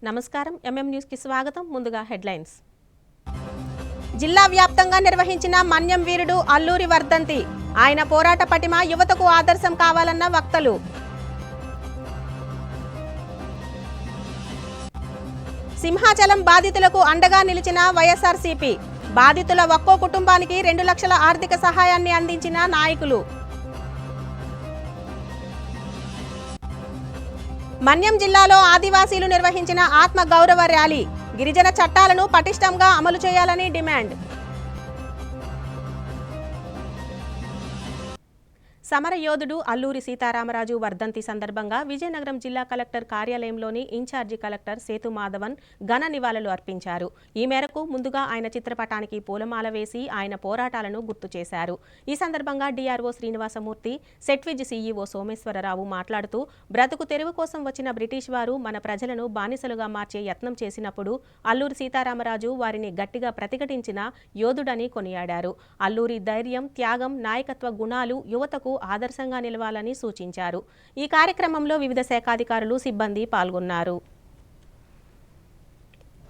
నమస్కారం న్యూస్ కి స్వాగతం ముందుగా హెడ్లైన్స్ జిల్లా వ్యాప్తంగా నిర్వహించిన మన్యం వీరుడు అల్లూరి వర్ధంతి ఆయన పోరాట పటిమ యువతకు ఆదర్శం కావాలన్న వక్తలు సింహాచలం బాధితులకు అండగా నిలిచిన వైఎస్ఆర్సీపీ బాధితుల ఒక్కో కుటుంబానికి 2 లక్షల ఆర్థిక సహాయాన్ని అందించిన నాయకులు మన్యం జిల్లాలో ఆదివాసీలు నిర్వహించిన ఆత్మ గౌరవ ర్యాలీ గిరిజన చట్టాలను పటిష్టంగా అమలు చేయాలని డిమాండ్ సమరయోధుడు అల్లూరి సీతారామరాజు వర్ధంతి సందర్భంగా విజయనగరం జిల్లా కలెక్టర్ కార్యాలయంలోని ఇన్ఛార్జి కలెక్టర్ సేతు మాధవన్ ఘన నివాళులు అర్పించారు. ఈ మేరకు ముందుగా ఆయన చిత్రపటానికి పూలమాల వేసి ఆయన పోరాటాలను గుర్తు చేశారు. ఈ సందర్భంగా డిఆర్ఓ శ్రీనివాసమూర్తి, సెట్విజ్ సీఈఓ సోమేశ్వరరావు మాట్లాడుతూ బ్రతుకు తెరువు కోసం వచ్చిన బ్రిటిష్ వారు మన ప్రజలను బానిసలుగా మార్చే యత్నం చేసినప్పుడు అల్లూరి సీతారామరాజు వారిని గట్టిగా ప్రతిఘటించిన యోధుడని కొనియాడారు. అల్లూరి ధైర్యం, త్యాగం, నాయకత్వ గుణాలు యువతకు ఆదర్శంగా నిలవాలని సూచించారు. ఈ కార్యక్రమంలో వివిధ శాఖాధికారులు, సిబ్బంది పాల్గొన్నారు.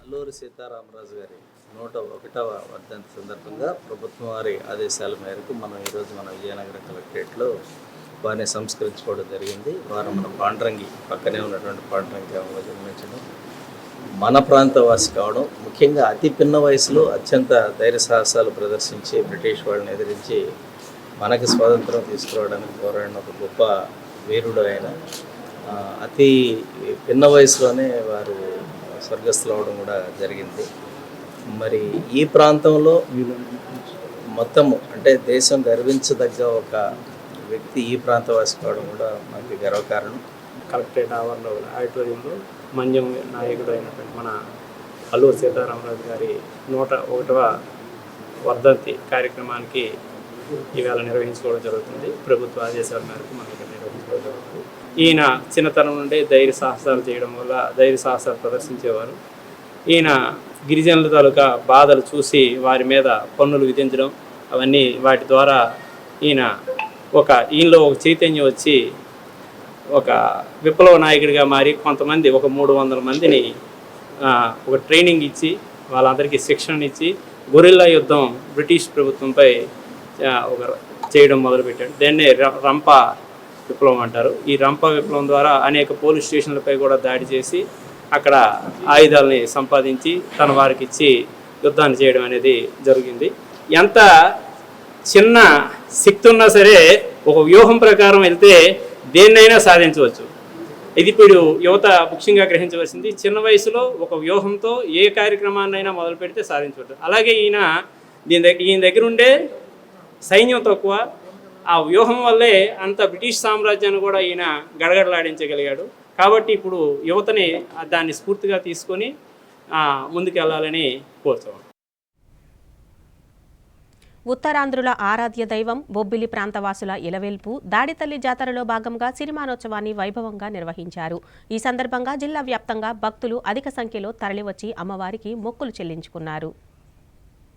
అల్లూరి సీతారామరాజు గారి 101వ వర్ధంతి సందర్భంగా ప్రభుత్వం వారి ఆదేశాల మేరకు మనం ఈరోజు మన విజయనగరం కలెక్టరేట్లో వారిని సంస్కరించుకోవడం జరిగింది. వారు మన పాండ్రంగి పక్కనే ఉన్నటువంటి పాండ్రంగి గ్రామంలో జన్మించడం, మన ప్రాంతవాసి కావడం, ముఖ్యంగా అతి పిన్న వయసులో అత్యంత ధైర్య సాహసాలు ప్రదర్శించి బ్రిటిష్ వాళ్ళని ఎదిరించి మనకి స్వాతంత్రం తీసుకురావడానికి పోరాడిన ఒక గొప్ప వీరుడు ఆయన. అతి పిన్న వయసులోనే వారు స్వర్గస్థులు అవడం కూడా జరిగింది. మరి ఈ ప్రాంతంలో మొత్తము అంటే దేశం గర్వించదగ్గ ఒక వ్యక్తి ఈ ప్రాంతవాసి కావడం కూడా మనకి గర్వకారణం. కలెక్టరేట్ ఆవరణలో ఆడిటోరియంలో మన్యం నాయకుడు అయినటువంటి మన అల్లూరి సీతారామరాజు గారి 101వ వర్ధంతి కార్యక్రమానికి ఈవేళ నిర్వహించుకోవడం జరుగుతుంది. ప్రభుత్వ ఆదేశాల మేరకు మనం ఇక్కడ నిర్వహించుకోవడం జరుగుతుంది. ఈయన చిన్నతనం నుండే ధైర్య సాహసాలు చేయడం వల్ల ధైర్య సాహసాలు ప్రదర్శించేవారు. ఈయన గిరిజనుల తాలూకా బాధలు చూసి వారి మీద పన్నులు విధించడం, అవన్నీ వాటి ద్వారా ఈయనలో ఒక చైతన్యం వచ్చి ఒక విప్లవ నాయకుడిగా మారి కొంతమంది ఒక 300 మందిని ఒక ట్రైనింగ్ ఇచ్చి వాళ్ళందరికీ శిక్షణ ఇచ్చి గొరిల్లా యుద్ధం బ్రిటిష్ ప్రభుత్వంపై ఒక చేయడం మొదలుపెట్టాడు. దాన్నే రంప విప్లవం అంటారు. ఈ రంప విప్లవం ద్వారా అనేక పోలీస్ స్టేషన్లపై కూడా దాడి చేసి అక్కడ ఆయుధాలని సంపాదించి తన వారికి ఇచ్చి యుద్ధాన్ని చేయడం అనేది జరిగింది. ఎంత చిన్న శక్తి ఉన్నా సరే ఒక వ్యూహం ప్రకారం వెళ్తే దేన్నైనా సాధించవచ్చు. ఇది ఇప్పుడు యువత ముఖ్యంగా గ్రహించవలసింది. చిన్న వయసులో ఒక వ్యూహంతో ఏ కార్యక్రమాన్నైనా మొదలు పెడితే సాధించవచ్చు. అలాగే ఈయన దగ్గర ఉండే సైన్యం తక్కువ, ఆ వ్యూహం వల్లే అంత బ్రిటిష్ సామ్రాజ్యాన్ని కూడా ఈయన గడగడలాడించగలిగాడు. కాబట్టి ఇప్పుడు యువతని దాన్ని స్ఫూర్తిగా తీసుకొని ముందుకెళ్లాలని కోరుతాం. ఉత్తరాంధ్రుల ఆరాధ్య దైవం బొబ్బిలి ప్రాంతవాసుల ఇలవేల్పు దాడితల్లి జాతరలో భాగంగా సిరిమానోత్సవాన్ని వైభవంగా నిర్వహించారు. ఈ సందర్భంగా జిల్లా వ్యాప్తంగా భక్తులు అధిక సంఖ్యలో తరలివచ్చి అమ్మవారికి మొక్కులు చెల్లించుకున్నారు.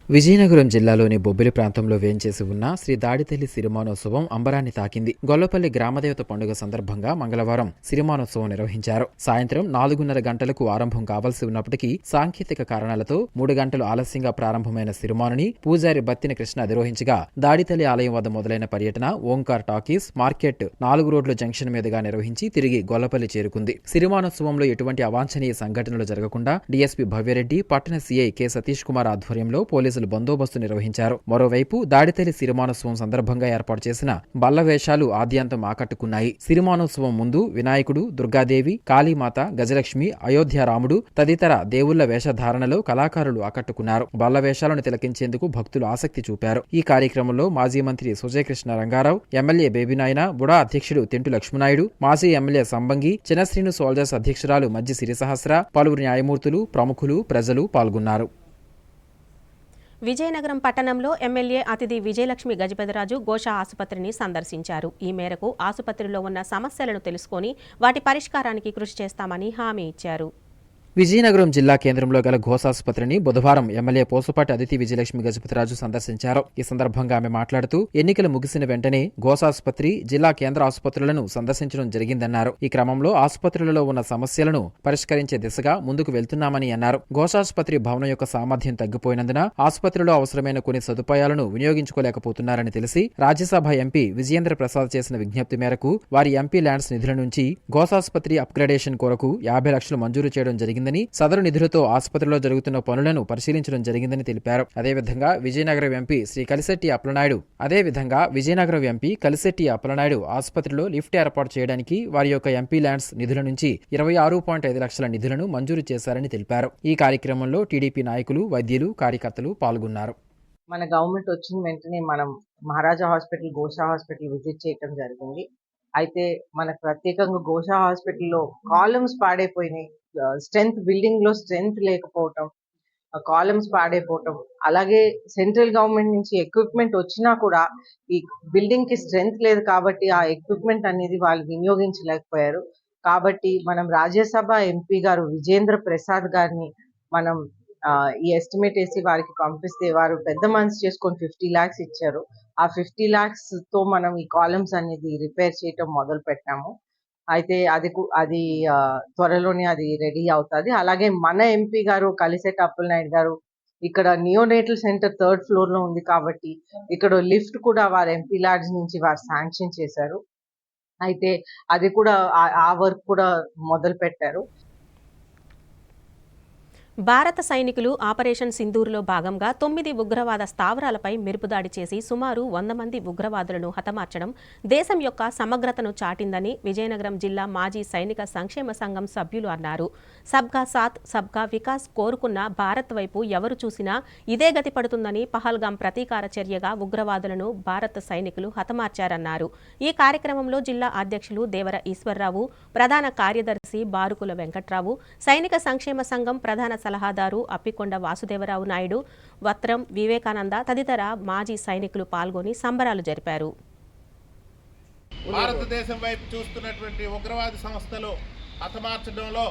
విజయనగరం జిల్లాలోని బొబ్బిలి ప్రాంతంలో వేంచేసి ఉన్న శ్రీ దాడితల్లి సిరిమానోత్సవం అంబరాన్ని తాకింది. గొల్లపల్లి గ్రామదేవత పండుగ సందర్భంగా మంగళవారం సిరిమానోత్సవం నిర్వహించారు. సాయంత్రం 4:30 గంటలకు ఆరంభం కావాల్సి ఉన్నప్పటికీ సాంకేతిక కారణాలతో 3 గంటలు ఆలస్యంగా ప్రారంభమైన సిరిమానుని పూజారి బత్తిన కృష్ణ అధిరోహించగా దాడితల్లి ఆలయం వద్ద మొదలైన పర్యటన ఓంకార్ టాకీస్ మార్కెట్ 4 రోడ్ల జంక్షన్ మీదుగా నిర్వహించి తిరిగి గొల్లపల్లి చేరుకుంది. సిరిమానోత్సవంలో ఎటువంటి అవాంఛనీయ సంఘటనలు జరగకుండా డీఎస్పీ భవ్యరెడ్డి, పట్టణ సీఐ కె సతీష్ కుమార్ ఆధ్వర్యంలో పోలీసులు బందోబస్తు నిర్వహించారు. మరోవైపు దాడితల్లి సిరిమానోత్సవం సందర్భంగా ఏర్పాటు చేసిన బల్ల వేషాలు ఆద్యంతం ఆకట్టుకున్నాయి. సిరిమానోత్సవం ముందు వినాయకుడు, దుర్గాదేవి, కాళీమాత, గజలక్ష్మి, అయోధ్య రాముడు తదితర దేవుళ్ల వేషధారణలో కళాకారులు ఆకట్టుకున్నారు. బల్ల వేషాలను తిలకించేందుకు భక్తులు ఆసక్తి చూపారు. ఈ కార్యక్రమంలో మాజీ మంత్రి సుజయకృష్ణ రంగారావు, ఎమ్మెల్యే బేబీనాయన, బుడా అధ్యక్షుడు తెంటు లక్ష్మణాయుడు, మాజీ ఎమ్మెల్యే సంబంగి, చిన్నశ్రీను సోల్జర్స్ అధ్యక్షురాలు మజ్జి సిరిసహస్ర, పలువురు న్యాయమూర్తులు, ప్రముఖులు, ప్రజలు పాల్గొన్నారు. విజయనగరం పట్టణంలో ఎమ్మెల్యే అతిథి విజయలక్ష్మి గజపతిరాజు గోషా ఆసుపత్రిని సందర్శించారు. ఈ మేరకు ఆసుపత్రిలో ఉన్న సమస్యలను తెలుసుకొని వాటి పరిష్కారానికి కృషి చేస్తామని హామీ ఇచ్చారు. విజయనగరం జిల్లా కేంద్రంలో గల ఘోషాసుపత్రిని బుధవారం ఎమ్మెల్యే పోసుపాటి అదితి విజయలక్ష్మి గజపతిరాజు సందర్శించారు. ఈ సందర్భంగా ఆమె మాట్లాడుతూ ఎన్నికలు ముగిసిన వెంటనే ఘోషాసుపత్రి, జిల్లా కేంద్ర ఆసుపత్రులను సందర్శించడం జరిగిందన్నారు. ఈ క్రమంలో ఆసుపత్రులలో ఉన్న సమస్యలను పరిష్కరించే దిశగా ముందుకు వెళ్తున్నామని అన్నారు. ఘోషాసుపత్రి భవనం యొక్క సామర్థ్యం తగ్గిపోయినందున ఆసుపత్రిలో అవసరమైన కొన్ని సదుపాయాలను వినియోగించుకోలేకపోతున్నారని తెలిసి రాజ్యసభ ఎంపీ విజయేంద్ర ప్రసాద్ చేసిన విజ్ఞప్తి మేరకు వారి ఎంపీ ల్యాండ్స్ నిధుల నుంచి ఘోషాసుపత్రి అప్గ్రేడేషన్ కొరకు 50 లక్షలు మంజూరు చేయడం జరిగిందని, సదరు నిధులతో ఆసుపత్రిలో జరుగుతున్న పనులను పరిశీలించడం జరిగిందని తెలిపారు. అదేవిధంగా విజయనగరం ఎంపీ కలిశెట్టి అప్పలనాయుడు ఆసుపత్రిలో లిఫ్ట్ ఏర్పాటు చేయడానికి వారి యొక్క ఎంపీ ల్యాండ్స్ నిధుల నుంచి 26.5 లక్షల నిధులను మంజూరు చేశారని తెలిపారు. ఈ కార్యక్రమంలో టీడీపీ నాయకులు, వైద్యులు, కార్యకర్తలు పాల్గొన్నారు. మన గవర్నమెంట్ వచ్చిన వెంటనే మనం మహారాజా హాస్పిటల్, గోషా హాస్పిటల్ విజిట్ చేయడం జరిగింది. అయితే మనకు ప్రత్యేకంగా గోషా హాస్పిటల్లో కాలమ్స్ పాడైపోయినాయి, బిల్డింగ్ లో స్ట్రెంత్ లేకపోవటం, కాలమ్స్ పాడైపోవటం, అలాగే సెంట్రల్ గవర్నమెంట్ నుంచి ఎక్విప్మెంట్ వచ్చినా కూడా ఈ బిల్డింగ్ కి స్ట్రెంత్ లేదు కాబట్టి ఆ ఎక్విప్మెంట్ అనేది వాళ్ళు వినియోగించలేకపోయారు. కాబట్టి మనం రాజ్యసభ ఎంపీ గారు విజేంద్ర ప్రసాద్ గారిని మనం ఈ ఎస్టిమేట్ వేసి వారికి పంపిస్తే వారు పెద్ద మనసు చేసుకొని 50 lakhs ఇచ్చారు. ఆ 50 lakhs తో మనం ఈ కాలమ్స్ అనేది రిపేర్ చేయటం మొదలు పెట్టాము. అయితే అది త్వరలోనే అది రెడీ అవుతుంది. అలాగే మన ఎంపీ గారు కలిశెట్టి అప్పలనాయుడు గారు ఇక్కడ నియోనేటల్ సెంటర్ 3rd floor లో ఉంది కాబట్టి ఇక్కడ లిఫ్ట్ కూడా వారి ఎంపీ ల్యాడ్స్ నుంచి వారు శాంక్షన్ చేశారు. అయితే అది కూడా ఆ వర్క్ కూడా మొదలు పెట్టారు. భారత సైనికులు ఆపరేషన్ సింధూర్లో భాగంగా 9 ఉగ్రవాద స్థావరాలపై మెరుపుదాడి చేసి సుమారు 100 మంది ఉగ్రవాదులను హతమార్చడం దేశం యొక్క సమగ్రతను చాటిందని విజయనగరం జిల్లా మాజీ సైనిక సంక్షేమ సంఘం సభ్యులు అన్నారు. సబ్కా సాత్ సబ్కా వికాస్ కోరుకున్న భారత్ వైపు ఎవరు చూసినా ఇదే గతి పడుతుందని పహల్గాం ప్రతీకార చర్యగా ఉగ్రవాదులను భారత సైనికులు హతమార్చారన్నారు. ఈ కార్యక్రమంలో జిల్లా అధ్యక్షులు దేవర ఈశ్వర్రావు, ప్రధాన కార్యదర్శి బారుకుల వెంకట్రావు, సైనిక సంక్షేమ సంఘం ప్రధాన సలహాదారు అప్పికొండ వాసుదేవరావు నాయుడు, వత్రం వివేకానంద తదితర మాజీ సైనికులు పాల్గొని సంబరాలు జరిపారు. భారతదేశం వైపు చూస్తున్నటువంటి ఉగ్రవాద సంస్థలు హతమార్చడంలో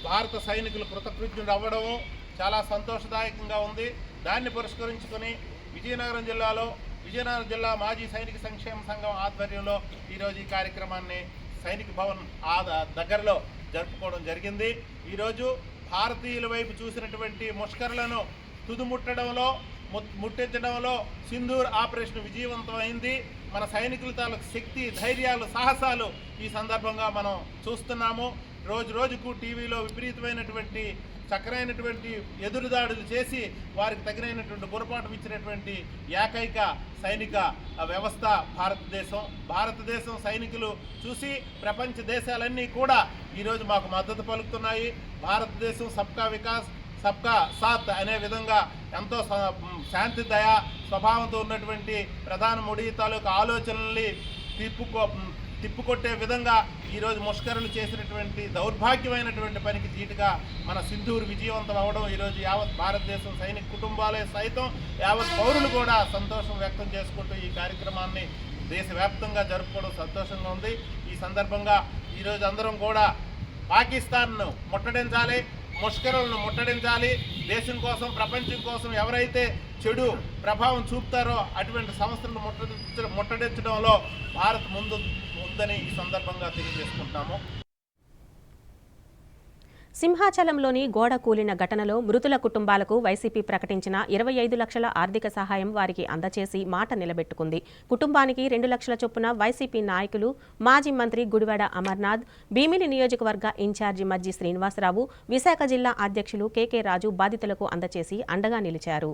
భారత సైనికులు కృతకృత్యులు అవ్వడము చాలా సంతోషదాయకంగా ఉంది. దాన్ని పురస్కరించుకొని విజయనగరం జిల్లా మాజీ సైనిక సంక్షేమ సంఘం ఆధ్వర్యంలో ఈరోజు ఈ కార్యక్రమాన్ని సైనిక భవన్ దగ్గరలో జరుపుకోవడం జరిగింది. ఈరోజు భారతీయుల వైపు చూసినటువంటి ముష్కరులను ముట్టెత్తడంలో సింధూర్ ఆపరేషన్ విజయవంతమైంది. మన సైనికుల తాలూకు శక్తి, ధైర్యాలు, సాహసాలు ఈ సందర్భంగా మనం చూస్తున్నాము. రోజుకు టీవీలో విపరీతమైనటువంటి చక్కరైనటువంటి ఎదురుదాడులు చేసి వారికి తగినటువంటి గురపాఠం ఇచ్చినటువంటి ఏకైక సైనిక వ్యవస్థ భారతదేశం సైనికులు చూసి ప్రపంచ దేశాలన్నీ కూడా ఈరోజు మాకు మద్దతు పలుకుతున్నాయి. భారతదేశం సబ్కా వికాస్ సబ్కా సాత్ అనే విధంగా ఎంతో శాంతి, దయ స్వభావంతో ఉన్నటువంటి ప్రధాని మోడీ తాలూకు ఆలోచనల్ని తిప్పుకొట్టే విధంగా ఈరోజు ముష్కరులు చేసినటువంటి దౌర్భాగ్యమైనటువంటి పనికి ధీటుగా మన సింధూర్ విజయవంతం అవ్వడం ఈరోజు యావత్ భారతదేశం సైనిక కుటుంబాలే సైతం యావత్ పౌరులు కూడా సంతోషం వ్యక్తం చేసుకుంటూ ఈ కార్యక్రమాన్ని దేశవ్యాప్తంగా జరుపుకోవడం సంతోషంగా ఉంది. ఈ సందర్భంగా ఈరోజు అందరం కూడా పాకిస్తాన్ను ముట్టడించాలి, ముష్కరులను ముట్టడించాలి. దేశం కోసం, ప్రపంచం కోసం ఎవరైతే చెడు ప్రభావం చూపుతారో అటువంటి సంస్థలను ముట్టడించడంలో భారత్ ముందు ఉందని ఈ సందర్భంగా తెలియజేసుకుంటున్నాము. సింహాచలంలోని గోడ కూలిన ఘటనలో మృతుల కుటుంబాలకు వైసీపీ ప్రకటించిన 25 లక్షల ఆర్థిక సహాయం వారికి అందచేసి మాట నిలబెట్టుకుంది. కుటుంబానికి 2 లక్షల చొప్పున వైసీపీ నాయకులు, మాజీ మంత్రి గుడివాడ అమర్నాథ్, భీమిలి నియోజకవర్గ ఇన్ఛార్జి మజ్జి శ్రీనివాసరావు, విశాఖ జిల్లా అధ్యక్షులు కేకే రాజు బాధితులకు అందచేసి అండగా నిలిచారు.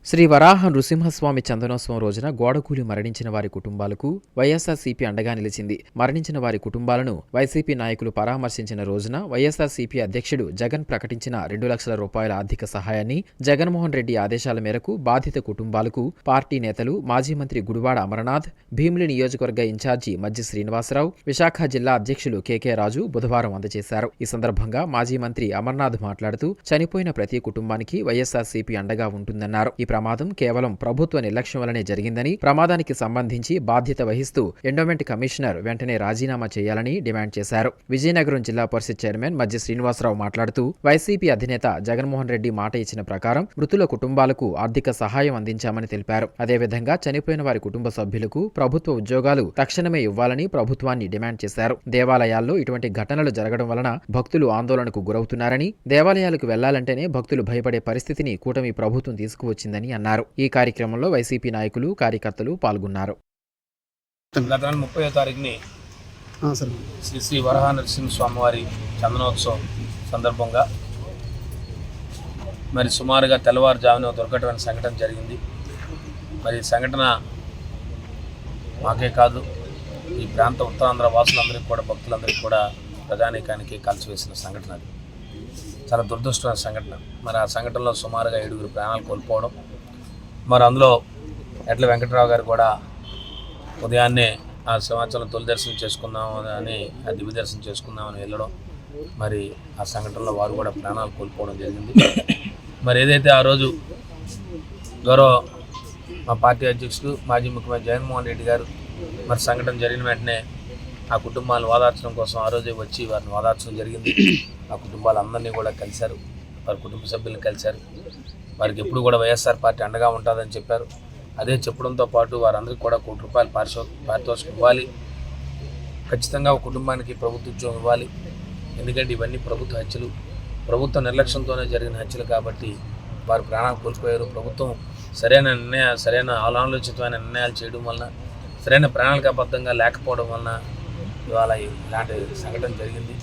శ్రీ వరాహ నృసింహస్వామి చందనోత్సవం రోజున గోడకూలి మరణించిన వారి కుటుంబాలకు వైఎస్ఆర్సీపీ అండగా నిలిచింది. మరణించిన వారి కుటుంబాలను వైసీపీ నాయకులు పరామర్శించిన రోజున వైఎస్ఆర్సీపీ అధ్యక్షుడు జగన్ ప్రకటించిన 2 లక్షల రూపాయల ఆర్థిక సహాయాన్ని జగన్మోహన్ రెడ్డి ఆదేశాల మేరకు బాధిత కుటుంబాలకు పార్టీ నేతలు, మాజీ మంత్రి గుడివాడ అమర్నాథ్, భీమిలి నియోజకవర్గ ఇన్ఛార్జి మజ్జి శ్రీనివాసరావు, విశాఖ జిల్లా అధ్యక్షులు కేకే రాజు బుధవారం అందజేశారు. ఈ సందర్భంగా మాజీ మంత్రి అమర్నాథ్ మాట్లాడుతూ చనిపోయిన ప్రతి కుటుంబానికి వైఎస్ఆర్సీపీ అండగా ఉంటుందన్నారు. ఈ ప్రమాదం కేవలం ప్రభుత్వ నిర్లక్ష్యం వల్లనే జరిగిందని, ప్రమాదానికి సంబంధించి బాధ్యత వహిస్తూ ఎండోమెంట్ కమిషనర్ వెంటనే రాజీనామా చేయాలని డిమాండ్ చేశారు. విజయనగరం జిల్లా పరిషత్ చైర్మన్ మధ్య శ్రీనివాసరావు మాట్లాడుతూ వైసీపీ అధినేత జగన్మోహన్ రెడ్డి మాట ఇచ్చిన ప్రకారం మృతుల కుటుంబాలకు ఆర్థిక సహాయం అందించామని తెలిపారు. అదేవిధంగా చనిపోయిన వారి కుటుంబ సభ్యులకు ప్రభుత్వ ఉద్యోగాలు తక్షణమే ఇవ్వాలని ప్రభుత్వాన్ని డిమాండ్ చేశారు. దేవాలయాల్లో ఇటువంటి ఘటనలు జరగడం వలన భక్తులు ఆందోళనకు గురవుతున్నారని, దేవాలయాలకు వెళ్లాలంటేనే భక్తులు భయపడే పరిస్థితిని కూటమి ప్రభుత్వం తీసుకువచ్చిందని అన్నారు. ఈ కార్యక్రమంలో వైసీపీ నాయకులు, కార్యకర్తలు పాల్గొన్నారు. గత 30వ తారీఖుని శ్రీ శ్రీ వరహా నరసింహ స్వామివారి చందనోత్సవం సందర్భంగా మరి సుమారుగా తెల్లవారుజామున దుర్ఘటమైన సంఘటన జరిగింది. మరి సంఘటన మాకే కాదు, ఈ ప్రాంత ఉత్తరాంధ్ర వాసులందరికీ కూడా, భక్తులందరికీ కూడా, ప్రజానీకానికి కలిసివేసిన సంఘటన. అది చాలా దురదృష్టమైన సంఘటన. మరి ఆ సంఘటనలో సుమారుగా 7 ప్రాణాలు కోల్పోవడం, మరి అందులో ఎడ్ల వెంకటరావు గారు కూడా ఉదయాన్నే ఆ సింహాచలం తొలి దర్శనం చేసుకుందామని ఆ దివ్య దర్శనం చేసుకుందామని వెళ్ళడం, మరి ఆ సంఘటనలో వారు కూడా ప్రాణాలు కోల్పోవడం జరిగింది. మరి ఏదైతే ఆ రోజు గౌరవ మా పార్టీ అధ్యక్షుడు మాజీ ముఖ్యమంత్రి జగన్మోహన్ రెడ్డి గారు మరి సంఘటన జరిగిన వెంటనే ఆ కుటుంబాలను ఓదార్చడం కోసం ఆ రోజే వచ్చి వారిని ఓదార్చడం జరిగింది. ఆ కుటుంబాలందరినీ కూడా కలిశారు, వారి కుటుంబ సభ్యులను కలిశారు. వారికి ఎప్పుడు కూడా వైఎస్ఆర్ పార్టీ అండగా ఉంటుందని చెప్పారు. అదే చెప్పడంతో పాటు వారందరికీ కూడా ₹1 కోటి పారితోషికం ఇవ్వాలి, ఖచ్చితంగా ఒక కుటుంబానికి ప్రభుత్వ ఉద్యోగం ఇవ్వాలి. ఎందుకంటే ఇవన్నీ ప్రభుత్వ హత్యలు, ప్రభుత్వ నిర్లక్ష్యంతోనే జరిగిన హత్యలు కాబట్టి వారు ప్రాణాలు కోల్పోయారు. ప్రభుత్వం సరైన ఆలోచితమైన నిర్ణయాలు చేయడం వలన, సరైన ప్రణాళికాబద్ధంగా లేకపోవడం వలన ఇవాళ ఇలాంటి సంఘటన జరిగింది.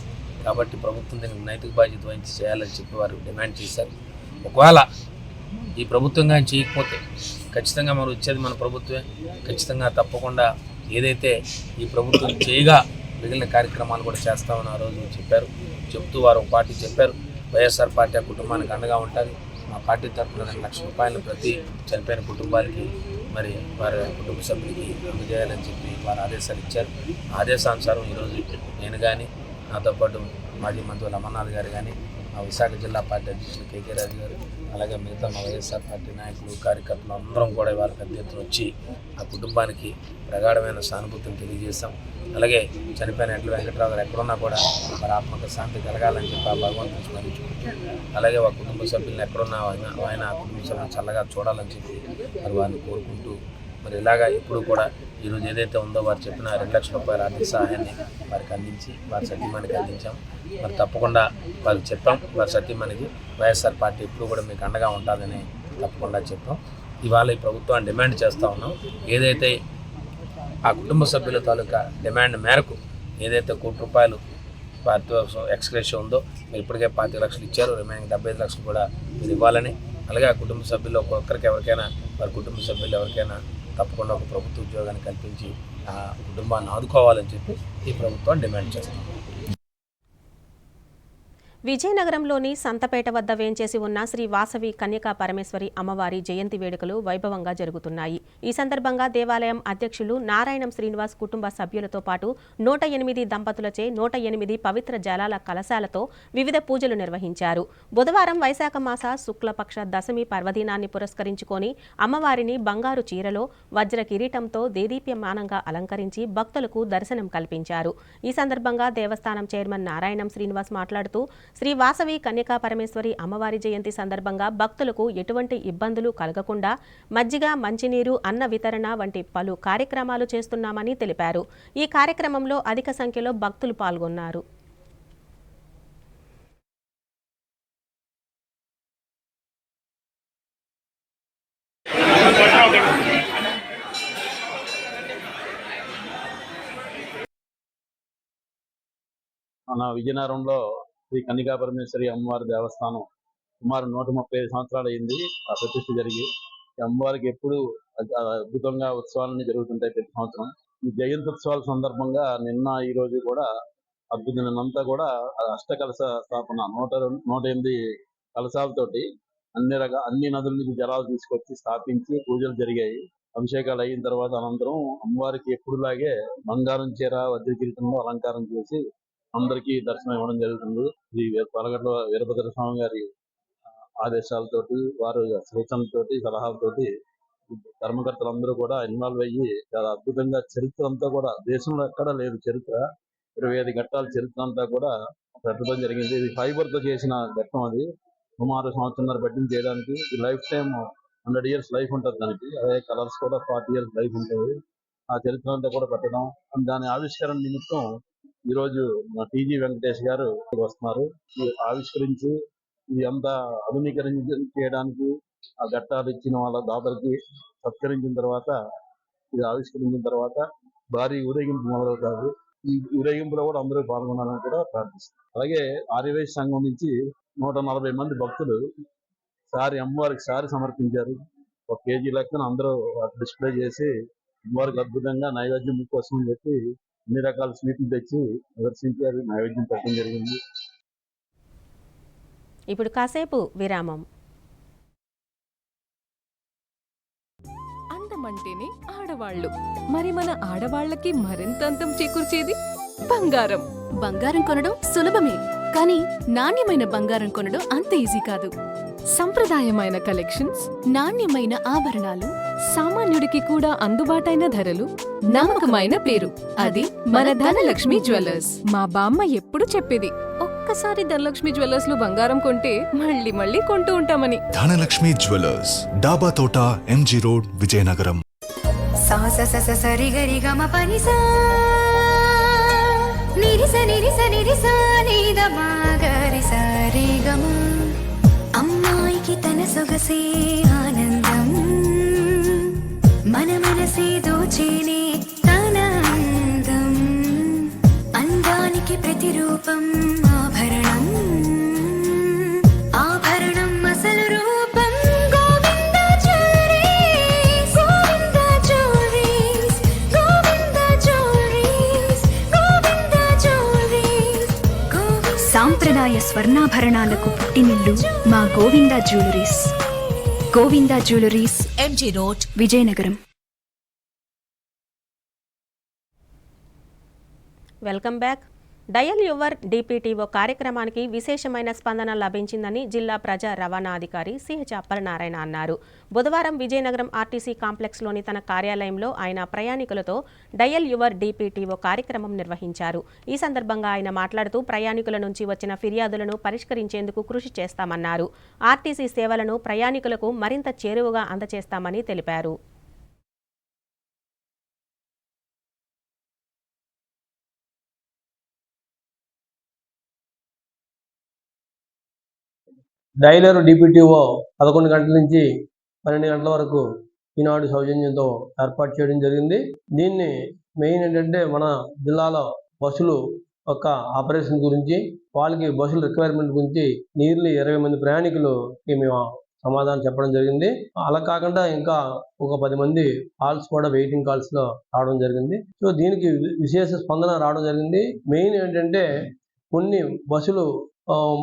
కాబట్టి ప్రభుత్వం దీనికి నైతిక బాధ్యత వహించి చేయాలని చెప్పి వారు డిమాండ్ చేశారు. ఒకవేళ ఈ ప్రభుత్వం కానీ చేయకపోతే ఖచ్చితంగా మనం వచ్చేది మన ప్రభుత్వమే. ఖచ్చితంగా తప్పకుండా ఏదైతే ఈ ప్రభుత్వం చేయగా మిగిలిన కార్యక్రమాలు కూడా చేస్తామని ఆ రోజు చెప్పారు. చెప్తూ వారు ఒక పార్టీ చెప్పారు, వైఎస్ఆర్ పార్టీ ఆ కుటుంబానికి అండగా ఉంటుంది. మా పార్టీ తరఫున ₹2 లక్షల ప్రతి చనిపోయిన కుటుంబాలకి మరి వారి కుటుంబ సభ్యులకి అందజేయాలని చెప్పి వారు ఆదేశాలు ఇచ్చారు. ఆదేశానుసారం ఈరోజు నేను కానీ, నాతో పాటు మాజీ మంత్రులు అమర్నాథ్ గారు కానీ, మా విశాఖ జిల్లా పార్టీ అధ్యక్షులు కేకే రాజు గారు, అలాగే మిగతా మా వైఎస్ఆర్ పార్టీ నాయకులు, కార్యకర్తలు అందరం కూడా వాళ్ళ పెద్ద ఎత్తున వచ్చి ఆ కుటుంబానికి ప్రగాఢమైన సానుభూతిని తెలియజేశాం. అలాగే చనిపోయిన ఎడ్ల వెంకటరావు గారు ఎక్కడున్నా కూడా వారి ఆత్మక శాంతి కలగాలని చెప్పి ఆ భగవంతుని స్మరించుకుంటూ, అలాగే వారి కుటుంబ సభ్యులను ఎక్కడున్నా ఆయన ఆ కుటుంబ సభ్యులను చల్లగా చూడాలని చెప్పి మరి వారిని కోరుకుంటూ, మరి ఇలాగా ఇప్పుడు కూడా ఈరోజు ఏదైతే ఉందో వారు చెప్పిన ₹2 లక్షల ఆర్థిక సహాయాన్ని వారికి అందించి వారి సతీమణికి అందించాం. మరి తప్పకుండా వారికి చెప్పాం, వారి సతీమణికి వైఎస్ఆర్ పార్టీ ఇప్పుడు కూడా మీకు అండగా ఉంటుందని తప్పకుండా చెప్పాం. ఇవాళ ఈ ప్రభుత్వాన్ని డిమాండ్ చేస్తూ ఉన్నాం. ఏదైతే ఆ కుటుంబ సభ్యుల తాలూకా డిమాండ్ మేరకు ఏదైతే ₹1 కోటి పారితోషికం ఎక్స్గ్రేషియో ఉందో మీరు ఇప్పటికే 25 లక్షలు ఇచ్చారు, రిమైనింగ్ 75 లక్షలు కూడా మీరు ఇవ్వాలని, అలాగే ఆ కుటుంబ సభ్యులు ఒక్కొక్కరికి ఎవరికైనా వారి కుటుంబ సభ్యులు ఎవరికైనా తప్పకుండా ఒక ప్రభుత్వ ఉద్యోగాన్ని కల్పించి ఆ కుటుంబాన్ని ఆదుకోవాలని చెప్పి ఈ ప్రభుత్వం డిమాండ్ చేస్తుంది. విజయనగరంలోని సంతపేట వద్ద వేంచేసి ఉన్న శ్రీ వాసవి కన్యకా పరమేశ్వరి అమ్మవారి జయంతి వేడుకలు వైభవంగా జరుగుతున్నాయి. ఈ సందర్భంగా దేవాలయం అధ్యక్షులు నారాయణం శ్రీనివాస్ కుటుంబ సభ్యులతో పాటు 108 దంపతులచే 108 పవిత్ర జలాల కలశాలతో వివిధ పూజలు నిర్వహించారు. బుధవారం వైశాఖ మాస శుక్లపక్ష దశమి పర్వదినాన్ని పురస్కరించుకొని అమ్మవారిని బంగారు చీరలో వజ్ర కిరీటంతో దేదీప్యమానంగా అలంకరించి భక్తులకు దర్శనం కల్పించారు. ఈ సందర్భంగా దేవస్థానం చైర్మన్ నారాయణం శ్రీనివాస్ మాట్లాడుతూ శ్రీ వాసవి కన్యకా పరమేశ్వరి అమ్మవారి జయంతి సందర్భంగా భక్తులకు ఎటువంటి ఇబ్బందులు కలగకుండా మజ్జిగ, మంచినీరు, అన్న వితరణ వంటి పలు కార్యక్రమాలు చేస్తున్నామని తెలిపారు. ఈ కార్యక్రమంలో అధిక సంఖ్యలో భక్తులు పాల్గొన్నారు. మన విజయనగరంలో శ్రీ కన్యకా పరమేశ్వరి అమ్మవారి దేవస్థానం సుమారు 135 సంవత్సరాలు అయింది ఆ ప్రతిష్ఠ జరిగి. ఈ అమ్మవారికి ఎప్పుడు అద్భుతంగా ఉత్సవాలన్నీ జరుగుతుంటాయి ప్రతి సంవత్సరం. ఈ జయంతి ఉత్సవాల సందర్భంగా నిన్న ఈ రోజు కూడా నిన్నంతా కూడా అష్టకలశ స్థాపన 108 కలశాలతోటి అన్ని నదుల నుంచి జలాలు తీసుకొచ్చి స్థాపించి పూజలు జరిగాయి. అభిషేకాలు అయిన తర్వాత అనంతరం అమ్మవారికి ఎప్పుడులాగే బంగారం చీర వజ్ర కిరీటంలో అలంకారం చేసి అందరికీ దర్శనం ఇవ్వడం జరుగుతుంది. శ్రీ పలగట్ల వీరభద్ర స్వామి గారి ఆదేశాలతోటి, వారు సూచనలతోటి, సలహాలతోటి ధర్మకర్తలందరూ కూడా ఇన్వాల్వ్ అయ్యి చాలా అద్భుతంగా చరిత్ర అంతా కూడా దేశంలో ఎక్కడా లేదు చరిత్ర. 25 ఘట్టాల చరిత్ర అంతా కూడా పెట్టడం జరిగింది. ఇది ఫైబర్తో చేసిన ఘట్టం. అది సుమారు సంవత్సరంన్నర పట్టింది చేయడానికి. ఈ లైఫ్ టైం 100 years లైఫ్ ఉంటుంది దానికి. అదే కలర్స్ కూడా 40 years లైఫ్ ఉంటుంది. ఆ చరిత్ర అంతా కూడా పెట్టడం, దాని ఆవిష్కరణ నిమిత్తం ఈరోజు మా టీజీ వెంకటేష్ గారు వస్తున్నారు. ఈ ఆవిష్కరించి ఇది అంతా ఆధునీకరణ చేయడానికి ఆ ఘట్టాలు ఇచ్చిన వాళ్ళ దాతలకి సత్కరించిన తర్వాత, ఇది ఆవిష్కరించిన తర్వాత భారీ ఊరేగింపు మొదలవుతారు. ఈ ఊరేగింపులో కూడా అందరూ పాల్గొనాలని కూడా ప్రార్థిస్తారు. అలాగే ఆర్యవైశ్య సంఘం నుంచి 140 మంది భక్తులు అమ్మవారికి సారి సమర్పించారు. 1 kg లెక్కన అందరూ డిస్ప్లే చేసి అమ్మవారికి అద్భుతంగా నైవేద్యం కోసం అని చెప్పి అన్ని రకాల స్వీట్లు తెచ్చి ప్రదర్శించారు. నైవేద్యం పెట్టడం జరిగింది. ఇప్పుడు కాసేపు విరామం. అందమంటేనే ఆడవాళ్ళు. మరి మన ఆడవాళ్ళకి మరింత అందం చేకూర్చేది బంగారం. బంగారం కొనడం సులభమే, కానీ నాణ్యమైన బంగారం కొనడం అంత ఈజీ కాదు. సంప్రదాయమైన కలెక్షన్స్, నాణ్యమైన ఆభరణాలు, సామాన్యుడికి కూడా అందుబాటైన ధరలు, నమ్మకమైన పేరు, అది మన ధనలక్ష్మి జ్యువెలర్స్. మా బామ్మ ఎప్పుడు చెప్పేది, ఒక్కసారి ధనలక్ష్మి జ్యువెలర్స్ లో బంగారం కొంటే మళ్ళీ మళ్ళీ కొంటూ ఉంటామని. ధనలక్ష్మి జ్యువెలర్స్, డాబా తోట, ఎంజీ రోడ్, విజయనగరం. అమ్మాయికి తన సొగసే ఆనందం, మన మనసే దోచేనే తన అందం, అందానికి ప్రతిరూపం ఆభరణం, ఆభరణం అసలు రూపం Govinda jewelleries, Govinda jewelleries, Govinda jewelleries, Govinda jewelleries. సాంప్రదాయ స్వర్ణాభరణాలకు పుట్టినిల్లు మా Govinda jewelleries. Govinda jewelleries, MG road, Vizianagaram. Welcome back. Dial your DPTO కార్యక్రమానికి విశేషమైన స్పందన లభించిందని జిల్లా ప్రజా రవాణా అధికారి సిహెచ్ అప్పలనారాయణ అన్నారు. బుధవారం విజయనగరం ఆర్టీసీ కాంప్లెక్స్లోని తన కార్యాలయంలో ఆయన ప్రయాణికులతో డయల్ యువర్ డిపిటిఓ కార్యక్రమం నిర్వహించారు. ఈ సందర్భంగా ఆయన మాట్లాడుతూ ప్రయాణికుల నుంచి వచ్చిన ఫిర్యాదులను పరిష్కరించేందుకు కృషి చేస్తామన్నారు. ఆర్టీసీ సేవలను ప్రయాణికులకు మరింత చేరువగా అందజేస్తామని తెలిపారు. డైలర్ డిపిటిఓ 11 గంటల నుంచి 12 గంటల వరకు ఈనాడు సౌజన్యంతో ఏర్పాటు చేయడం జరిగింది. దీన్ని మెయిన్ ఏంటంటే మన జిల్లాలో బస్సులు యొక్క ఆపరేషన్ గురించి, వాళ్ళకి బస్సుల రిక్వైర్మెంట్ గురించి నియర్లీ 20 మంది ప్రయాణికులకి మేము సమాధానం చెప్పడం జరిగింది. అలా కాకుండా ఇంకా ఒక 10 మంది కాల్స్ కూడా వెయిటింగ్ కాల్స్లో రావడం జరిగింది. సో దీనికి విశేష స్పందన రావడం జరిగింది. మెయిన్ ఏంటంటే కొన్ని బస్సులు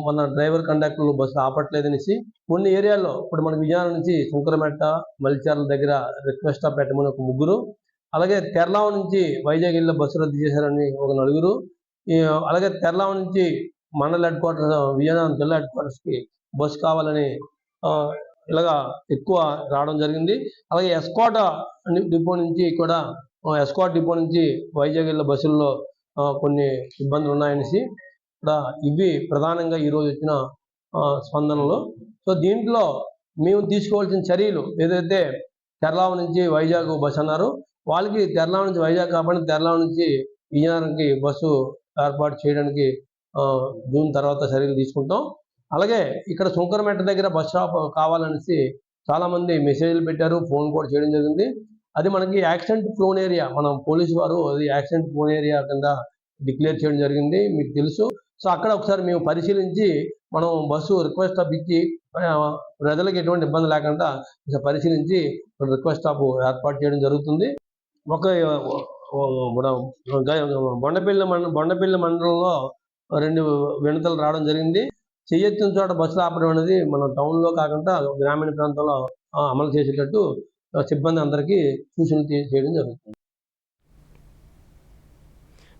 మన డ్రైవర్ కండక్టర్లు బస్సులు ఆపట్లేదనేసి కొన్ని ఏరియాల్లో, ఇప్పుడు మన విజయనగరం నుంచి సుంకరమెట్ట, మల్లిచార్ల దగ్గర రిక్వెస్ట్ పెట్టమని ఒక 3, అలాగే తెర్లావ నుంచి వైజాగ్ వెళ్ళే బస్సు రద్దు చేశారని ఒక 4, అలాగే తెర్లావ నుంచి మండల హెడ్ క్వార్టర్స్ విజయనగరం జిల్లా హెడ్ క్వార్టర్స్కి బస్సు కావాలని ఇలాగా ఎక్కువ రావడం జరిగింది. అలాగే ఎస్కాట్ డిపో నుంచి కూడా, ఎస్కాట్ డిపో నుంచి వైజాగ్ వెళ్ళే బస్సుల్లో కొన్ని ఇబ్బందులు ఉన్నాయనేసి ఇవి ప్రధానంగా ఈరోజు వచ్చిన స్పందనలు. సో దీంట్లో మేము తీసుకోవాల్సిన చర్యలు ఏదైతే తెర్లావ నుంచి వైజాగ్ బస్సు అన్నారు, వాళ్ళకి తెర్లావ నుంచి వైజాగ్ కాబట్టి తెర్లావ నుంచి విజయనగరంకి బస్సు ఏర్పాటు చేయడానికి జూన్ తర్వాత చర్యలు తీసుకుంటాం. అలాగే ఇక్కడ సుంకరమెట్ట దగ్గర బస్ స్టాప్ కావాలనేసి చాలామంది మెసేజ్లు పెట్టారు, ఫోన్ కూడా చేయడం జరిగింది. అది మనకి యాక్సిడెంట్ ప్రోన్ ఏరియా, మనం పోలీసు వారు అది యాక్సిడెంట్ ప్రోన్ ఏరియా కింద డిక్లేర్ చేయడం జరిగింది, మీకు తెలుసు. సో అక్కడ ఒకసారి మేము పరిశీలించి మనం బస్సు రిక్వెస్ట్ స్టాప్ ఇచ్చి ప్రజలకు ఎటువంటి ఇబ్బంది లేకుండా పరిశీలించి రిక్వెస్ట్ స్టాప్ ఏర్పాటు చేయడం జరుగుతుంది. ఒక బొండపల్లి మండలంలో 2 వినతులు రావడం జరిగింది. చెయ్యెత్తిన చోట బస్సులు ఆపడం అనేది మన టౌన్లో కాకుండా గ్రామీణ ప్రాంతంలో అమలు చేసేటట్టు సిబ్బంది అందరికీ సూచనలు చేయడం జరుగుతుంది.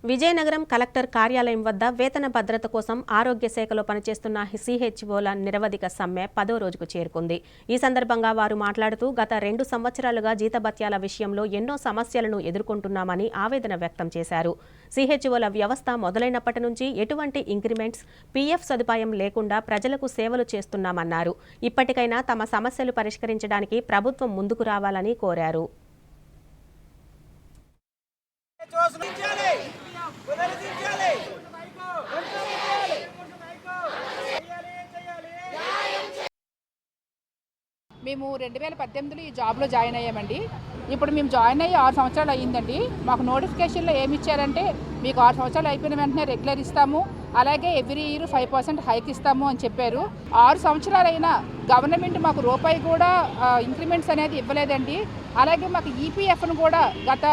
విజయనగరం కలెక్టర్ కార్యాలయం వద్ద వేతన భద్రత కోసం ఆరోగ్య శాఖలో పనిచేస్తున్న సిహెచ్ఓల నిరవధిక సమ్మె 10వ రోజుకు చేరుకుంది. ఈ సందర్భంగా వారు మాట్లాడుతూ గత 2 సంవత్సరాలుగా జీతభత్యాల విషయంలో ఎన్నో సమస్యలను ఎదుర్కొంటున్నామని ఆవేదన వ్యక్తం చేశారు. సిహెచ్ఓల వ్యవస్థ మొదలైనప్పటి నుంచి ఎటువంటి ఇంక్రిమెంట్స్, పీఎఫ్ సదుపాయం లేకుండా ప్రజలకు సేవలు చేస్తున్నామన్నారు. ఇప్పటికైనా తమ సమస్యలు పరిష్కరించడానికి ప్రభుత్వం ముందుకు రావాలని కోరారు. మేము 2018లో ఈ జాబ్లో జాయిన్ అయ్యామండి. ఇప్పుడు మేము జాయిన్ అయ్యి 6 సంవత్సరాలు అయ్యిందండి. మాకు నోటిఫికేషన్లో ఏమి ఇచ్చారంటే మీకు 6 సంవత్సరాలు అయిపోయిన వెంటనే రెగ్యులర్ ఇస్తాము, అలాగే ఎవ్రీ ఇయర్ 5% హైక్ ఇస్తాము అని చెప్పారు. 6 సంవత్సరాలైనా గవర్నమెంట్ మాకు రూపాయి కూడా ఇంక్రిమెంట్స్ అనేది ఇవ్వలేదండి. అలాగే మాకు ఈపీఎఫ్ను కూడా గత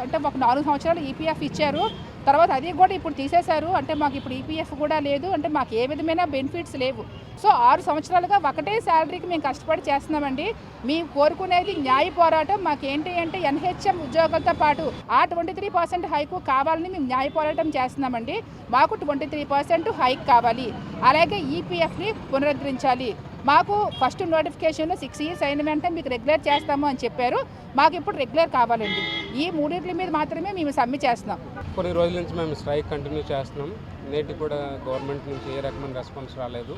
అంటే మాకు 4 సంవత్సరాలు ఈపీఎఫ్ ఇచ్చారు. తర్వాత అది కూడా ఇప్పుడు తీసేశారు. అంటే మాకు ఇప్పుడు ఈపీఎఫ్ కూడా లేదు. అంటే మాకు ఏ విధమైన బెనిఫిట్స్ లేవు. సో 6 సంవత్సరాలుగా ఒకటే శాలరీకి మేము కష్టపడి చేస్తున్నామండి. మేము కోరుకునేది న్యాయ పోరాటం. మాకేంటి అంటే ఎన్హెచ్ఎం ఉద్యోగులతో పాటు ఆ 23% హైకు కావాలని మేము న్యాయ పోరాటం చేస్తున్నామండి. మాకు 23% హైక్ కావాలి. అలాగే ఈపీఎఫ్ని పునరుద్ధరించాలి. మాకు ఫస్ట్ నోటిఫికేషన్లో 6 ఇయర్స్ అయిన వెంటనే మీకు రెగ్యులర్ చేస్తాము అని చెప్పారు. మాకు ఇప్పుడు రెగ్యులర్ కావాలండి. ఈ మూడింటి మీద మాత్రమే మేము సమ్మె చేస్తున్నాం. కొన్ని రోజుల నుంచి మేము స్ట్రైక్ కంటిన్యూ చేస్తున్నాం. నేటికి కూడా గవర్నమెంట్ నుంచి ఏ రకమైన రెస్పాన్స్ రాలేదు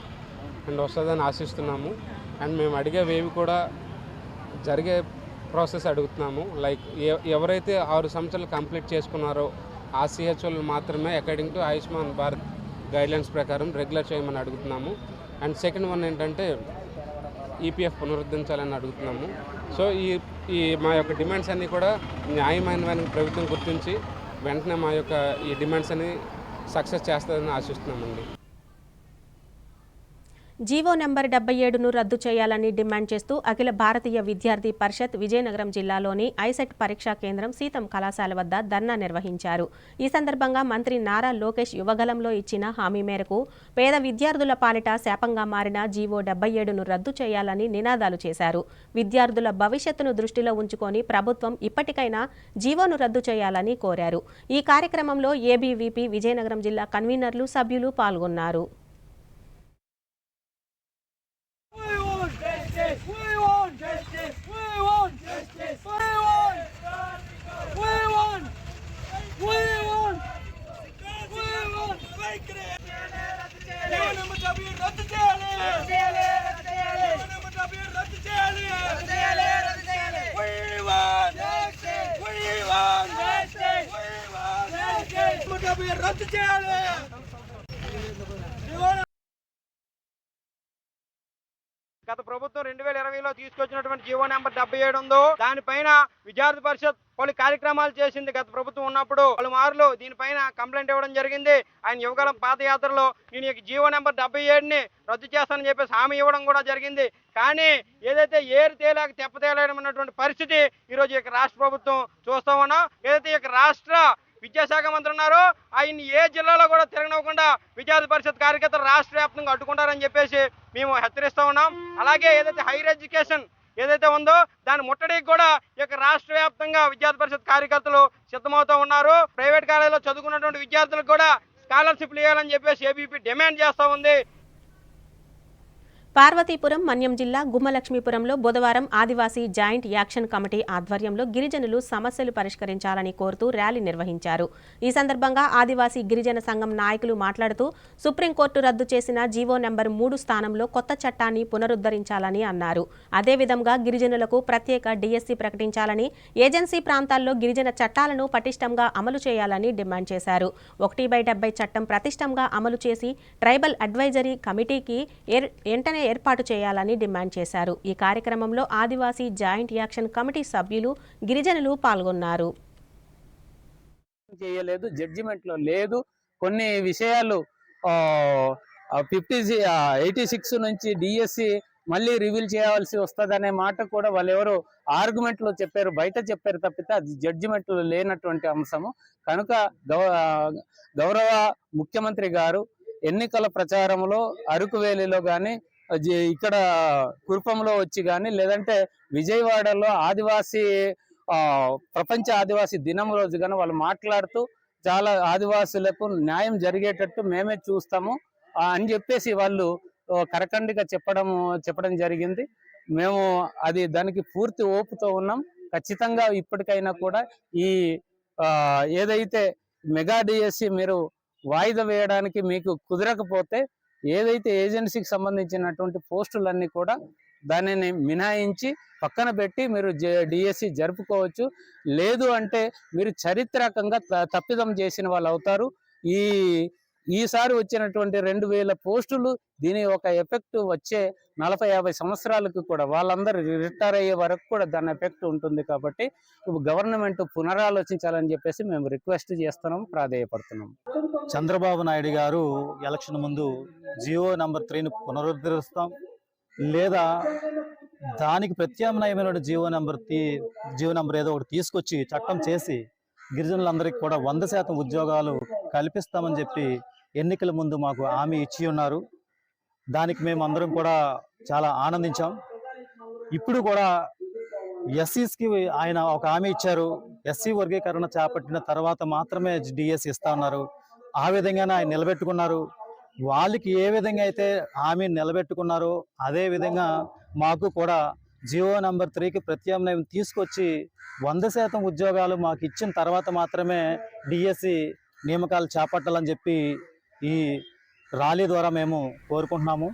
అండ్ వస్తుందని ఆశిస్తున్నాము. అండ్ మేము అడిగేవేవి కూడా జరిగే ప్రాసెస్ అడుగుతున్నాము. లైక్ ఎవరైతే 6 సంవత్సరాలు కంప్లీట్ చేసుకున్నారో ఆ సిహెచ్ఓలు మాత్రమే according to Ayushman Bharat guidelines ప్రకారం రెగ్యులర్ చేయమని అడుగుతున్నాము. అండ్ సెకండ్ వన్ ఏంటంటే ఈపీఎఫ్ పునరుద్ధరించాలని అడుగుతున్నాము. సో ఈ మా యొక్క డిమాండ్స్ అన్నీ కూడా న్యాయమైనవని ప్రభుత్వం గుర్తించి వెంటనే మా యొక్క ఈ డిమాండ్స్ అన్ని సక్సెస్ చేస్తుందని ఆశిస్తున్నామండి. జీవో నెంబర్ 77ను రద్దు చేయాలని డిమాండ్ చేస్తూ అఖిల భారతీయ విద్యార్థి పరిషత్ విజయనగరం జిల్లాలోని ఐసెట్ పరీక్షా కేంద్రం సీతం కళాశాల వద్ద ధర్నా నిర్వహించారు. ఈ సందర్భంగా మంత్రి నారా లోకేష్ యువగలంలో ఇచ్చిన హామీ మేరకు పేద విద్యార్థుల పాలిట శాపంగా మారిన జీవో 77ను రద్దు చేయాలని నినాదాలు చేశారు. విద్యార్థుల భవిష్యత్తును దృష్టిలో ఉంచుకొని ప్రభుత్వం ఇప్పటికైనా జీవోను రద్దు చేయాలని కోరారు. ఈ కార్యక్రమంలో ఏబీవీపీ విజయనగరం జిల్లా కన్వీనర్లు, సభ్యులు పాల్గొన్నారు. గత ప్రభుత్వం 2020లో తీసుకొచ్చినటువంటి జీవో నెంబర్ 77 ఉందో దానిపైన విద్యార్థి పరిషత్ పలు కార్యక్రమాలు చేసింది. గత ప్రభుత్వం ఉన్నప్పుడు పలుమార్లు దీనిపైన కంప్లైంట్ ఇవ్వడం జరిగింది. ఆయన యువగలం పాదయాత్రలో నేను ఈ జీవో నెంబర్ 77ని రద్దు చేస్తానని చెప్పేసి హామీ ఇవ్వడం కూడా జరిగింది. కానీ ఏదైతే ఏరు తేలాక తెప్పతేలైనటువంటి పరిస్థితి ఈరోజు ఈ రాష్ట్ర ప్రభుత్వం చూస్తా ఉన్నాం. ఏదైతే ఈ రాష్ట్ర విద్యాశాఖ మంత్రి ఉన్నారో ఆయన ఏ జిల్లాలో కూడా తిరగనివ్వకుండా విద్యార్థి పరిషత్ కార్యకర్తలు రాష్ట్ర వ్యాప్తంగా అడ్డుకుంటారని చెప్పేసి మేము హెచ్చరిస్తూ ఉన్నాం. అలాగే ఏదైతే హైయర్ ఎడ్యుకేషన్ ఏదైతే ఉందో దాని ముట్టడికి కూడా ఈ యొక్క రాష్ట్ర వ్యాప్తంగా విద్యార్థి పరిషత్ కార్యకర్తలు సిద్ధమవుతూ ఉన్నారు. ప్రైవేట్ కాలేజీలో చదువుకున్నటువంటి విద్యార్థులకు కూడా స్కాలర్షిప్లు ఇవ్వాలని చెప్పేసి ఏబీపీ డిమాండ్ చేస్తూ ఉంది. పార్వతీపురం మన్యం జిల్లా గుమ్మలక్ష్మీపురంలో బుధవారం ఆదివాసీ జాయింట్ యాక్షన్ కమిటీ ఆధ్వర్యంలో గిరిజనులు సమస్యలు పరిష్కరించాలని కోరుతూ ర్యాలీ నిర్వహించారు. ఈ సందర్భంగా ఆదివాసీ గిరిజన సంఘం నాయకులు మాట్లాడుతూ సుప్రీంకోర్టు రద్దు చేసిన జీవో నెంబర్ 3 స్థానంలో కొత్త చట్టాన్ని పునరుద్ధరించాలని అన్నారు. అదేవిధంగా గిరిజనులకు ప్రత్యేక డిఎస్సి ప్రకటించాలని, ఏజెన్సీ ప్రాంతాల్లో గిరిజన చట్టాలను పటిష్టంగా అమలు చేయాలని డిమాండ్ చేశారు. 1/70 చట్టం ప్రతిష్టంగా అమలు చేసి ట్రైబల్ అడ్వైజరీ కమిటీకి వెంటనే ఏర్పాటు చేయాలని డిమాండ్ చేశారు. ఈ కార్యక్రమంలో ఆదివాసీ జాయింట్ యాక్షన్ కమిటీ సభ్యులు, గిరిజనులు పాల్గొన్నారు. చేయలేదు, జడ్జిమెంట్లో లేదు. కొన్ని విషయాలు 86 నుంచి డిఎస్సి మళ్ళీ రివీల్ చేయాల్సి వస్తుందనే మాట కూడా వాళ్ళు ఎవరు ఆర్గ్యుమెంట్లో చెప్పారు, బయట చెప్పారు తప్పితే అది జడ్జిమెంట్లో లేనటువంటి అంశము. కనుక గౌరవ ముఖ్యమంత్రి గారు ఎన్నికల ప్రచారంలో అరకువేలిలో కానీ ఇక్కడ కురుపంలో వచ్చి కానీ లేదంటే విజయవాడలో ఆదివాసీ ప్రపంచ ఆదివాసీ దినం రోజు కానీ వాళ్ళు మాట్లాడుతూ చాలా ఆదివాసులకు న్యాయం జరిగేటట్టు మేమే చూస్తాము అని చెప్పేసి వాళ్ళు కరకండిగా చెప్పడం జరిగింది. మేము దానికి పూర్తి ఓపుతో ఉన్నాం. ఖచ్చితంగా ఇప్పటికైనా కూడా ఈ ఏదైతే మెగా డిఎస్సి మీరు వాయిదా వేయడానికి మీకు కుదరకపోతే ఏదైతే ఏజెన్సీకి సంబంధించినటువంటి పోస్టులన్నీ కూడా దానిని మినహాయించి పక్కన పెట్టి మీరు డిఎస్సి జరుపుకోవచ్చు. లేదు అంటే మీరు చారిత్రకంగా తప్పిదం చేసిన వాళ్ళు అవుతారు. ఈసారి వచ్చినటువంటి 2000 పోస్టులు దీని ఒక ఎఫెక్ట్ వచ్చే 40-50 సంవత్సరాలకు కూడా వాళ్ళందరూ రిటైర్ అయ్యే వరకు కూడా దాని ఎఫెక్ట్ ఉంటుంది. కాబట్టి గవర్నమెంట్ పునరాలోచించాలని చెప్పేసి మేము రిక్వెస్ట్ చేస్తున్నాం, ప్రాధేయపడుతున్నాం. చంద్రబాబు నాయుడు గారు ఎలక్షన్ ముందు జియో నెంబర్ 3ని పునరుద్ధరిస్తాం, లేదా దానికి ప్రత్యామ్నాయమైన జియో నెంబర్ ఏదో ఒకటి తీసుకొచ్చి చట్టం చేసి గిరిజనులందరికీ కూడా 100% ఉద్యోగాలు కల్పిస్తామని చెప్పి ఎన్నికల ముందు మాకు హామీ ఇచ్చి ఉన్నారు. దానికి మేము అందరం కూడా చాలా ఆనందించాం. ఇప్పుడు కూడా ఎస్సీస్కి ఆయన ఒక హామీ ఇచ్చారు. ఎస్సీ వర్గీకరణ చేపట్టిన తర్వాత మాత్రమే డిఎస్సి ఇస్తా ఉన్నారు. ఆ విధంగానే ఆయన నిలబెట్టుకున్నారు. వాళ్ళకి ఏ విధంగా అయితే హామీ నిలబెట్టుకున్నారో అదే విధంగా మాకు కూడా జియో నెంబర్ 3కి ప్రత్యామ్నాయం తీసుకొచ్చి 100% ఉద్యోగాలు మాకు ఇచ్చిన తర్వాత మాత్రమే డిఎస్సి నియామకాలు చేపట్టాలని చెప్పి ఈ ర్యాలీ ద్వారా మేము కోరుకుంటున్నాము.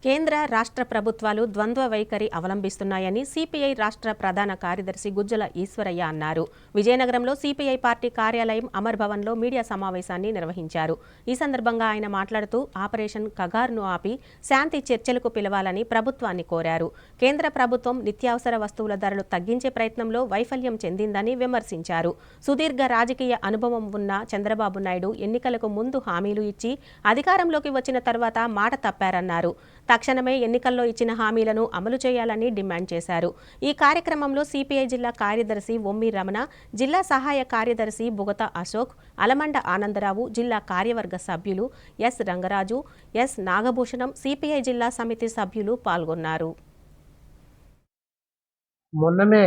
కేంద్ర రాష్ట్ర ప్రభుత్వాలు ద్వంద్వ వైఖరి అవలంబిస్తున్నాయని సిపిఐ రాష్ట్ర ప్రధాన కార్యదర్శి గుజ్జల ఈశ్వరయ్య అన్నారు. విజయనగరంలో సిపిఐ పార్టీ కార్యాలయం అమర్ భవన్లో మీడియా సమావేశాన్ని నిర్వహించారు. ఈ సందర్భంగా ఆయన మాట్లాడుతూ ఆపరేషన్ కగార్ను ఆపి శాంతి చర్చలకు పిలవాలని ప్రభుత్వాన్ని కోరారు. కేంద్ర ప్రభుత్వం నిత్యావసర వస్తువుల ధరలు తగ్గించే ప్రయత్నంలో వైఫల్యం చెందిందని విమర్శించారు. సుదీర్ఘ రాజకీయ అనుభవం ఉన్న చంద్రబాబు నాయుడు ఎన్నికలకు ముందు హామీలు ఇచ్చి అధికారంలోకి వచ్చిన తర్వాత మాట తప్పారన్నారు. తక్షణమే ఎన్నికల్లో ఇచ్చిన హామీలను అమలు చేయాలని డిమాండ్ చేశారు. ఈ కార్యక్రమంలో సిపిఐ జిల్లా కార్యదర్శి ఒమ్మి రమణ, జిల్లా సహాయ కార్యదర్శి బుగత అశోక్, అలమండ ఆనందరావు, జిల్లా కార్యవర్గ సభ్యులు S Rangaraju, S Nagabhushanam, CPI జిల్లా సమితి సభ్యులు పాల్గొన్నారు. మొన్ననే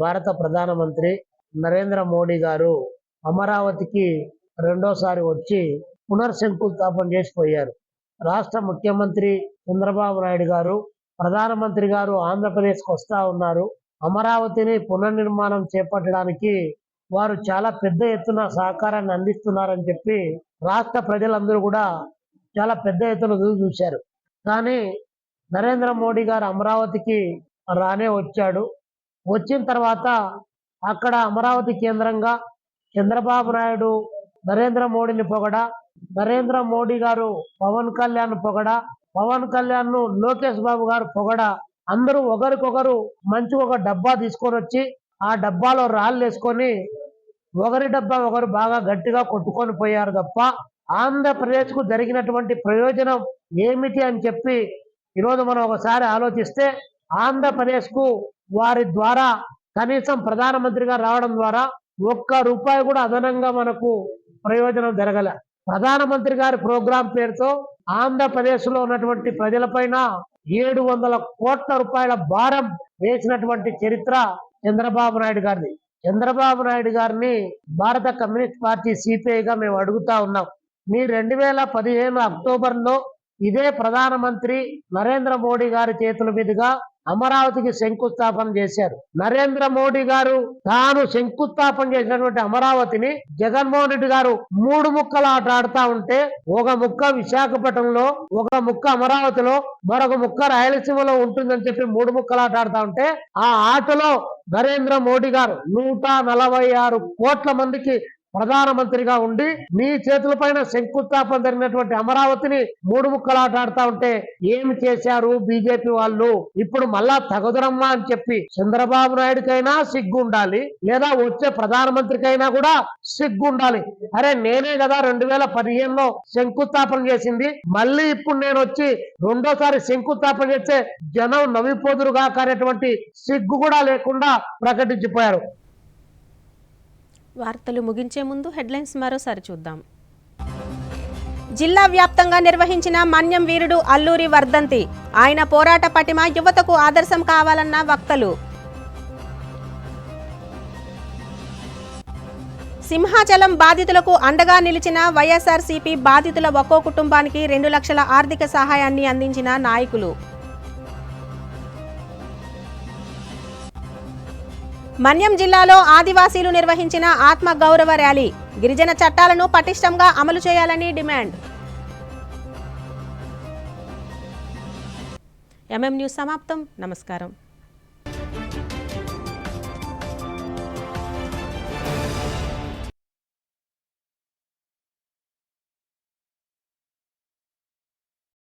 భారత ప్రధానమంత్రి నరేంద్ర మోడీ గారు అమరావతికి రెండోసారి వచ్చి పునర్శంకుస్థాపన చేసిపోయారు. రాష్ట్ర ముఖ్యమంత్రి చంద్రబాబు నాయుడు గారు, ప్రధానమంత్రి గారు ఆంధ్రప్రదేశ్కి వస్తూ ఉన్నారు. అమరావతిని పునర్నిర్మాణం చేపట్టడానికి వారు చాలా పెద్ద ఎత్తున సహకారాన్ని అందిస్తున్నారని చెప్పి రాష్ట్ర ప్రజలందరూ కూడా చాలా పెద్ద ఎత్తున చూశారు. కానీ నరేంద్ర మోడీ గారు అమరావతికి రానే వచ్చాడు. వచ్చిన తర్వాత అక్కడ అమరావతి కేంద్రంగా చంద్రబాబు నాయుడు నరేంద్ర మోడీని పొగడా, నరేంద్ర మోడీ గారు పవన్ కళ్యాణ్ పొగడా, పవన్ కళ్యాణ్ ను లోకేష్ బాబు గారు పొగడా, అందరూ ఒకరికొకరు మంచి ఒక డబ్బా తీసుకొని వచ్చి ఆ డబ్బాలో రాళ్ళు వేసుకొని ఒకరి డబ్బా ఒకరు బాగా గట్టిగా కొట్టుకొని పోయారు తప్ప ఆంధ్రప్రదేశ్ కు జరిగినటువంటి ప్రయోజనం ఏమిటి అని చెప్పి ఈరోజు మనం ఒకసారి ఆలోచిస్తే ఆంధ్రప్రదేశ్ కు వారి ద్వారా కనీసం ప్రధానమంత్రిగా రావడం ద్వారా ₹1 కూడా అదనంగా మనకు ప్రయోజనం జరగలే. ప్రధానమంత్రి గారి ప్రోగ్రాం పేరుతో ఆంధ్రప్రదేశ్ లో ఉన్నటువంటి ప్రజలపైన 700 కోట్ల రూపాయల భారం వేసినటువంటి చరిత్ర చంద్రబాబు నాయుడు గారిది. చంద్రబాబు నాయుడు గారిని భారత కమ్యూనిస్ట్ పార్టీ సిపిఐగా మేము అడుగుతా ఉన్నాం. మీ 2015 అక్టోబర్లో ఇదే ప్రధానమంత్రి నరేంద్ర మోడీ గారి చేతుల మీదుగా అమరావతికి శంకుస్థాపన చేశారు. నరేంద్ర మోడీ గారు తాను శంకుస్థాపన చేసినటువంటి అమరావతిని జగన్మోహన్ రెడ్డి గారు 3 ముక్కలు ఆట ఆడుతా ఉంటే, ఒక ముక్క విశాఖపట్నంలో, ఒక ముక్క అమరావతిలో, మరొక ముక్క రాయలసీమలో ఉంటుందని చెప్పి 3 ముక్కలు ఆట ఆడుతా ఉంటే, ఆ ఆటలో నరేంద్ర మోడీ గారు 146 కోట్ల మందికి ప్రధానమంత్రిగా ఉండి మీ చేతుల పైన శంకుస్థాపన జరిగినటువంటి అమరావతిని 3 ముక్కలు ఆట ఆడుతా ఉంటే ఏమి చేశారు బీజేపీ వాళ్ళు? ఇప్పుడు మళ్ళా తగదురమ్మా అని చెప్పి చంద్రబాబు నాయుడుకైనా సిగ్గు ఉండాలి, లేదా వచ్చే ప్రధానమంత్రికైనా కూడా సిగ్గు ఉండాలి. అరే నేనే కదా 2015లో శంకుస్థాపన చేసింది, మళ్ళీ ఇప్పుడు నేను వచ్చి రెండోసారి శంకుస్థాపన చేస్తే జనం నవ్విపోదురుగా అనేటువంటి సిగ్గు కూడా లేకుండా ప్రకటించిపోయారు. వార్తలు ముగించే ముందు హెడ్లైన్స్ మరోసారి చూద్దాం. జిల్లా వ్యాప్తంగా నిర్వహించిన మన్యం వీరుడు అల్లూరి వర్ధంతి. ఆయన పోరాట పటిమ యువతకు ఆదర్శం కావాలన్న వక్తలు. సింహాచలం బాధితులకు అండగా నిలిచిన వైఎస్ఆర్సీపీ బాధితుల ఒక్కో కుటుంబానికి 2 లక్షల ఆర్థిక సహాయాన్ని అందించిన నాయకులు. మన్యం జిల్లాలో ఆదివాసీలు నిర్వహించిన ఆత్మ గౌరవ ర్యాలీ. గిరిజన చట్టాలను పటిష్టంగా అమలు చేయాలని డిమాండ్. ఎంఎం న్యూస్ సమాప్తం. నమస్కారం.